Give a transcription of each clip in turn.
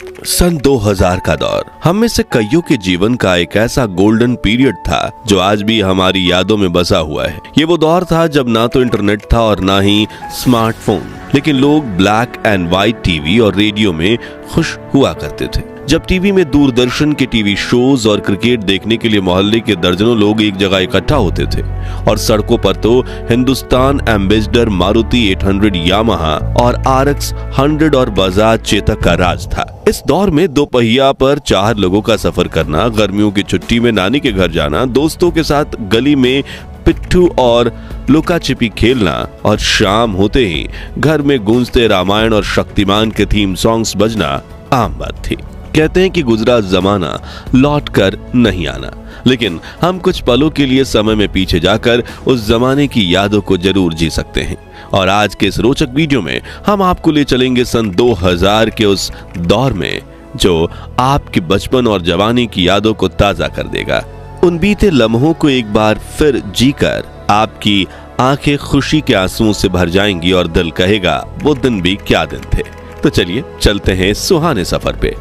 सन 2000 का दौर हम में से कईयों के जीवन का एक ऐसा गोल्डन पीरियड था जो आज भी हमारी यादों में बसा हुआ है। ये वो दौर था जब ना तो इंटरनेट था और ना ही स्मार्टफोन, लेकिन लोग ब्लैक एंड व्हाइट टीवी और रेडियो में खुश हुआ करते थे। जब टीवी में दूरदर्शन के टीवी शोज और क्रिकेट देखने के लिए मोहल्ले के दर्जनों लोग एक जगह इकट्ठा होते थे और सड़कों पर तो हिंदुस्तान एम्बेसडर, मारुति 800 यामाहा और RX 100 और बजाज चेतक का राज था। इस दौर में दो पहिया पर 4 लोगों का सफर करना, गर्मियों की छुट्टी में नानी के घर जाना, दोस्तों के साथ गली में पिट्ठू और लुका छिपी खेलना और शाम होते ही घर में गूंजते रामायण और शक्तिमान के थीम सॉन्ग्स बजना आम बात थी। कहते हैं कि गुजरा जमाना लौट कर नहीं आना, लेकिन हम कुछ पलों के लिए समय में पीछे जाकर उस जमाने की यादों को जरूर जी सकते हैं। और आज के इस रोचक वीडियो में हम आपको ले चलेंगे सन 2000 के उस दौर में जो आपके बचपन और जवानी की यादों को ताजा कर देगा। उन बीते लम्हों को एक बार फिर जीकर आपकी आंखें खुशी के आंसुओं से भर जाएंगी और दिल कहेगा वो दिन भी क्या दिन थे। तो चलिए चलते हैं सुहाने सफर पे।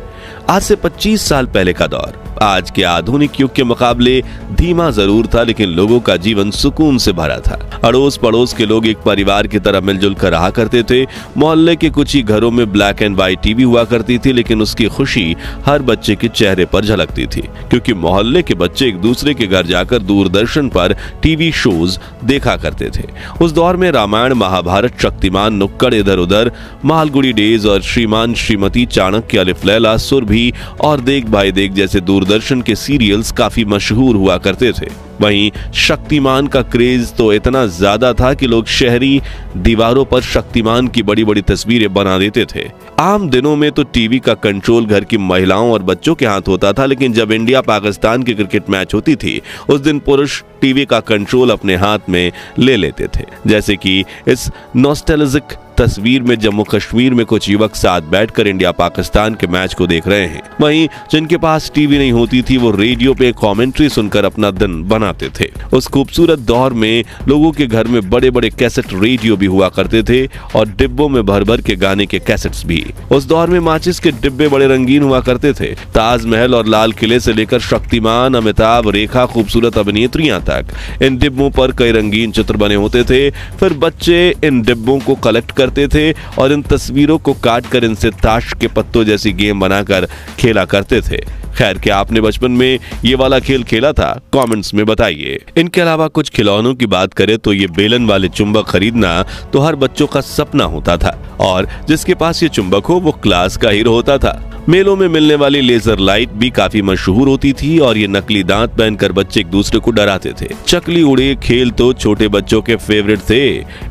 आज से 25 साल पहले का दौर आज के आधुनिक युग के मुकाबले धीमा जरूर था, लेकिन लोगों का जीवन सुकून से भरा था। अड़ोस पड़ोस के लोग एक परिवार की तरह मिलजुल कर रहा करते थे। मोहल्ले के कुछ ही घरों में ब्लैक एंड व्हाइट टीवी हुआ करती थी, लेकिन उसकी खुशी हर बच्चे के चेहरे पर झलकती थी, क्योंकि मोहल्ले के बच्चे एक दूसरे के घर जाकर दूरदर्शन पर टीवी शोज देखा करते थे। उस दौर में रामायण, महाभारत, शक्तिमान, नुक्कड़ इधर उधर, मालगुड़ी डेज और श्रीमान श्रीमती, चाणक्य, अलिफ लैला, सुरभि और देख भाई देख जैसे दूरदर्शन के सीरियल्स काफी मशहूर हुआ करते थे। वहीं शक्तिमान का क्रेज तो इतना ज्यादा था कि लोग शहरी दीवारों पर शक्तिमान की बड़ी बड़ी तस्वीरें बना देते थे। आम दिनों में तो टीवी का कंट्रोल घर की महिलाओं और बच्चों के हाथ होता था, लेकिन जब इंडिया पाकिस्तान की क्रिकेट मैच होती थी उस दिन पुरुष टीवी का कंट्रोल अपने हाथ में ले लेते थे। जैसे कि इस नॉस्टैल्जिक तस्वीर में जम्मू कश्मीर में कुछ युवक साथ बैठकर इंडिया पाकिस्तान के मैच को देख रहे हैं। वहीं जिनके पास टीवी नहीं होती थी वो रेडियो पे कमेंट्री सुनकर अपना दिन बनाते थे। उस खूबसूरत दौर में लोगों के घर में बड़े बड़े कैसेट रेडियो भी हुआ करते थे और डिब्बों में भर भर के गाने के कैसेट्स भी। उस दौर में माचिस के डिब्बे बड़े रंगीन हुआ करते थे। ताजमहल और लाल किले से लेकर शक्तिमान, अमिताभ, रेखा, खूबसूरत अभिनेत्रियां तक इन डिब्बों पर कई रंगीन चित्र बने होते थे। फिर बच्चे इन डिब्बों को कलेक्ट करते थे और इन तस्वीरों को काट कर इनसे ताश के पत्तों जैसी गेम बनाकर खेला करते थे। खैर, क्या आपने बचपन में ये वाला खेल खेला था? कमेंट्स में बताइए। इनके अलावा कुछ खिलौनों की बात करें तो ये बेलन वाले चुंबक खरीदना तो हर बच्चों का सपना होता था और जिसके पास ये चुंबक हो वो क्लास का हीरो होता था। मेलों में मिलने वाली लेजर लाइट भी काफी मशहूर होती थी और ये नकली दांत पहनकर बच्चे एक दूसरे को डराते थे। चकली उड़े खेल तो छोटे बच्चों के फेवरेट थे।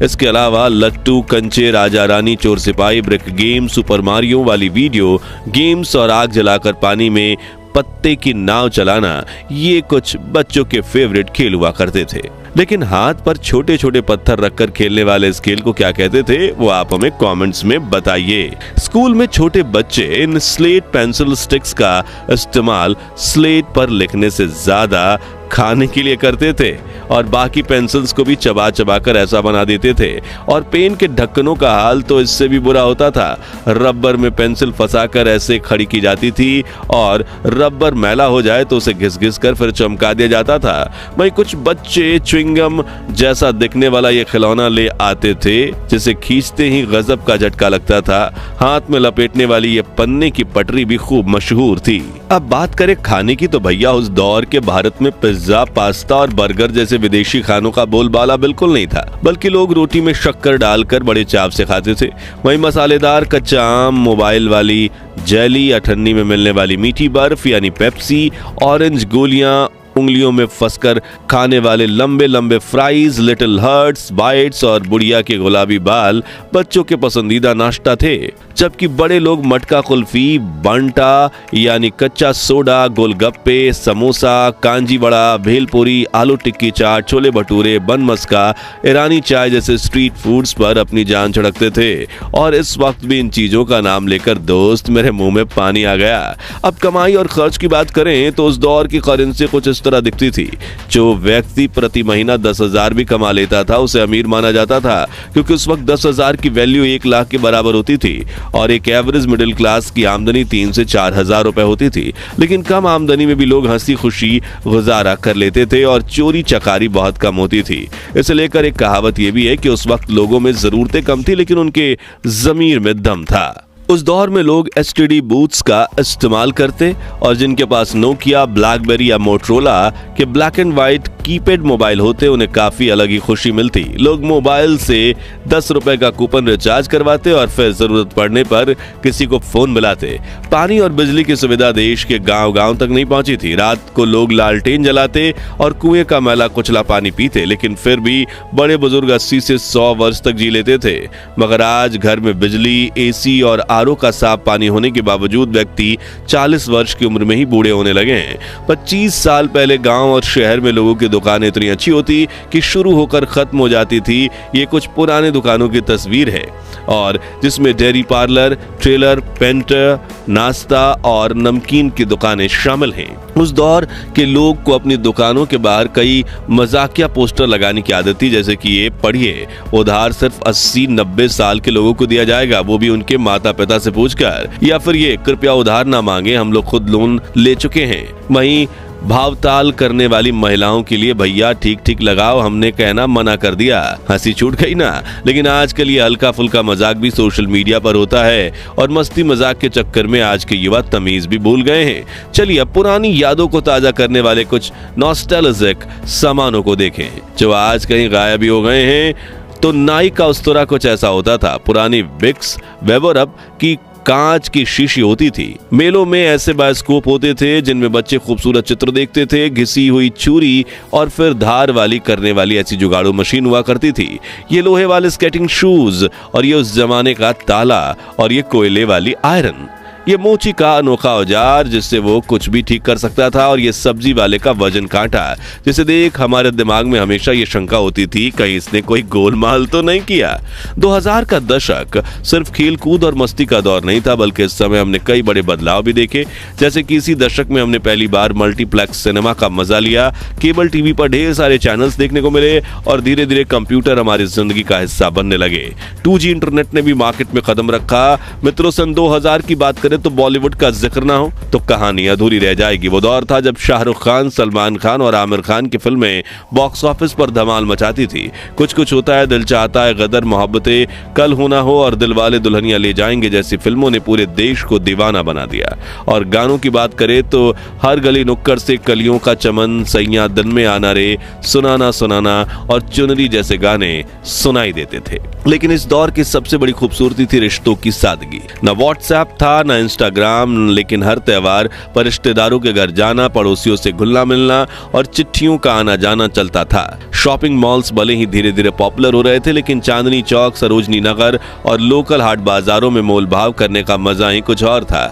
इसके अलावा लट्टू, कंचे, राजा रानी, चोर सिपाही, ब्रिक गेम, सुपर मारियो वाली वीडियो गेम्स और आग जलाकर पानी में पत्ते की नाव चलाना, ये कुछ बच्चों के फेवरेट खेल हुआ करते थे। लेकिन हाथ पर छोटे छोटे पत्थर रखकर खेलने वाले इस खेल को क्या कहते थे वो आप हमें कमेंट्स में बताइए। स्कूल में छोटे बच्चे इन स्लेट पेंसिल स्टिक्स का इस्तेमाल स्लेट पर लिखने से ज्यादा खाने के लिए करते थे और बाकी पेंसिल्स को भी चबा चबा कर ऐसा बना देते थे। और पेन के ढक्कनों का हाल तो इससे भी बुरा होता था। रबर में पेंसिल फंसाकर ऐसे खड़ी की जाती थी और रबर मैला हो जाए तो उसे घिस घिस कर फिर चमका दिया जाता था। वहीं कुछ बच्चे च्युइंगम जैसा दिखने वाला ये खिलौना ले आते थे जिसे खींचते ही गजब का झटका लगता था। हाथ में लपेटने वाली ये पन्ने की पटरी भी खूब मशहूर थी। अब बात करें खाने की तो भैया उस दौर के भारत में पिज्जा, पास्ता और बर्गर जैसे विदेशी खानों का बोलबाला बिल्कुल नहीं था, बल्कि लोग रोटी में शक्कर डालकर बड़े चाव से खाते थे। वहीं मसालेदार कच्चा आम, मोबाइल वाली जेली, अठन्नी में मिलने वाली मीठी बर्फ यानी पेप्सी, ऑरेंज गोलियां, उंगलियों में फंसकर खाने वाले लंबे लंबे फ्राइज, लिटिल हर्ट्स, बाइट्स और बुढ़िया के गुलाबी बाल बच्चों के पसंदीदा नाश्ता थे। जबकि बड़े लोग मटका कुल्फी, बंटा यानी कच्चा सोडा, गोलगप्पे, समोसा, कांजी वड़ा, भेलपुरी, आलू टिक्की चाट, छोले भटूरे, बन मस्का, ईरानी चाय जैसे स्ट्रीट फूड्स पर अपनी जान छिड़कते थे। और इस वक्त भी इन चीजों का नाम लेकर दोस्त मेरे मुंह में पानी आ गया। अब कमाई और खर्च की बात करें तो उस दौर की करेंसी कुछ इस उस तरह दिखती थी। जो व्यक्ति प्रति महीना 10,000 भी कमा लेता था उसे अमीर माना जाता था, क्योंकि उस वक्त 10,000 की वैल्यू 1 लाख के बराबर होती थी और एक एवरेज मिडिल क्लास की आमदनी 3 से 4,000 रुपए होती थी। लेकिन कम आमदनी में भी लोग हंसी खुशी गुजारा कर लेते थे और चोरी चकारी बहुत कम होती थी। इसे लेकर एक कहावत यह भी है कि उस वक्त लोगों में जरूरतें कम थी लेकिन उनके ज़मीर में दम था। उस दौर में लोग एसटीडी बूथ्स का इस्तेमाल करते और जिनके पास नोकिया, ब्लैकबेरी या मोटरोला के black and white keypad mobile होते उन्हें काफी अलग ही खुशी मिलती। लोग मोबाइल से 10 रुपए का कूपन रिचार्ज करवाते और फिर जरूरत पड़ने पर किसी को फोन मिलाते। पानी और बिजली की सुविधा देश के गांव-गांव तक नहीं पहुंची थी। रात को लोग लालटेन जलाते और कुएं का मैला कुचला पानी पीते, लेकिन फिर भी बड़े बुजुर्ग 80 से 100 वर्ष तक जी लेते थे। मगर आज घर में बिजली, एसी और आरओ का साफ पानी होने के बावजूद व्यक्ति 40 वर्ष की उम्र में ही बूढ़े होने लगे हैं। 25 साल पहले गांव और शहर में लोगों की दुकानें इतनी अच्छी होती कि शुरू होकर खत्म हो जाती थी। ये कुछ पुराने दुकानों की तस्वीर है और जिसमें डेयरी पार्लर, ट्रेलर, पेंटर, नाश्ता और नमकीन की दुकानें शामिल हैं। उस दौर के लोग को अपनी दुकानों के बाहर कई मजाकिया पोस्टर लगाने की आदत थी, जैसे कि ये पढ़िए, उधार सिर्फ 80-90 साल के लोगों को दिया जाएगा, वो भी उनके माता पिता से पूछकर, या फिर ये कृपया उधार ना मांगे, हम लोग खुद लोन ले चुके हैं। वहीं भावताल करने वाली महिलाओं के लिए, भैया ठीक ठीक लगाओ, हमने कहना मना कर दिया। हंसी छूट गई ना। लेकिन आजकल ये हल्का फुल्का मजाक भी सोशल मीडिया पर होता है और मस्ती मजाक के चक्कर में आज के युवा तमीज भी भूल गए हैं। चलिए अब पुरानी यादों को ताजा करने वाले कुछ नॉस्टैल्जिक सामानों को देखें जो आज कहीं गायब भी हो गए हैं। तो नाई का उस्तरा कुछ ऐसा होता था। पुरानी विक्स वेबरअप की कांच की शीशी होती थी। मेलों में ऐसे बायोस्कोप होते थे जिनमें बच्चे खूबसूरत चित्र देखते थे। घिसी हुई छुरी और फिर धार वाली करने वाली ऐसी जुगाड़ू मशीन हुआ करती थी। ये लोहे वाले स्केटिंग शूज और ये उस जमाने का ताला और ये कोयले वाली आयरन। ये मोची का अनोखा औजार जिससे वो कुछ भी ठीक कर सकता था और ये सब्जी वाले का वजन कांटा जिसे देख हमारे दिमाग में हमेशा ये शंका होती थी कहीं इसने कोई गोलमाल तो नहीं किया। 2000 का दशक सिर्फ खेल कूद और मस्ती का दौर नहीं था, बल्कि इस समय हमने कई बड़े बदलाव भी देखे। जैसे कि इसी दशक में हमने पहली बार मल्टीप्लेक्स सिनेमा का मजा लिया। केबल टीवी पर ढेर सारे चैनल्स देखने को मिले और धीरे धीरे कंप्यूटर हमारी जिंदगी का हिस्सा बनने लगे। 2G इंटरनेट ने भी मार्केट में कदम रखा। मित्रों, सन 2000 की बात तो बॉलीवुड का जिक्र ना हो तो कहानी अधूरी रह जाएगी। वो दौर था जब शाहरुख खान, सलमान खान और आमिर खान की फिल्में बॉक्स ऑफिस पर धमाल मचाती थी। कुछ कुछ होता है, दिल चाहता है, गदर, मोहब्बतें, कल हो ना हो और दिलवाले दुल्हनिया ले जाएंगे जैसी फिल्मों ने पूरे देश को दीवाना बना दिया। और गानों की बात करें तो हर गली नुक्कड़ से कलियों का चमन, सैया दिन में आना रे, सुनाना सुनाना और चुनरी जैसे गाने सुनाई देते थे। लेकिन इस दौर की सबसे बड़ी खूबसूरती थी रिश्तों की सादगी। न व्हाट्सएप था, न इंस्टाग्राम, लेकिन हर त्योहार पर रिश्तेदारों के घर जाना, पड़ोसियों से घुलना मिलना और चिट्ठियों का आना जाना चलता था। शॉपिंग मॉल्स भले ही धीरे धीरे पॉपुलर हो रहे थे, लेकिन चांदनी चौक, सरोजनी नगर और लोकल हाट बाजारों में मोल भाव करने का मजा ही कुछ और था।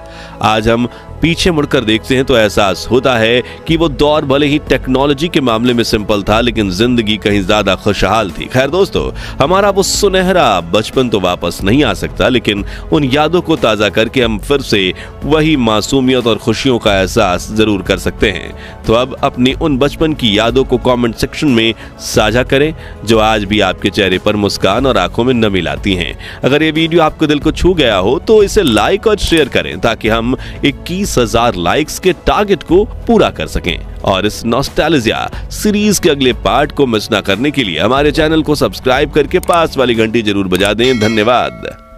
आज हम पीछे मुड़कर देखते हैं तो एहसास होता है कि वो दौर भले ही टेक्नोलॉजी के मामले में सिंपल था, लेकिन जिंदगी कहीं ज्यादा खुशहाल थी। खैर दोस्तों, हमारा वो सुनहरा बचपन तो वापस नहीं आ सकता, लेकिन उन यादों को ताजा करके हम फिर से वही मासूमियत और खुशियों का एहसास जरूर कर सकते हैं। तो अब अपनी उन बचपन की यादों को कमेंट सेक्शन में साझा करें जो आज भी आपके चेहरे पर मुस्कान और आंखों में नमी लाती हैं। अगर ये वीडियो आपको दिल को छू गया हो तो इसे लाइक और शेयर करें ताकि हम 21,000 लाइक्स के टारगेट को पूरा कर सकें। और इस नॉस्टैल्जिया सीरीज के अगले पार्ट को मिस ना करने के लिए हमारे चैनल को सब्सक्राइब करके पास वाली घंटी जरूर बजा दें। धन्यवाद।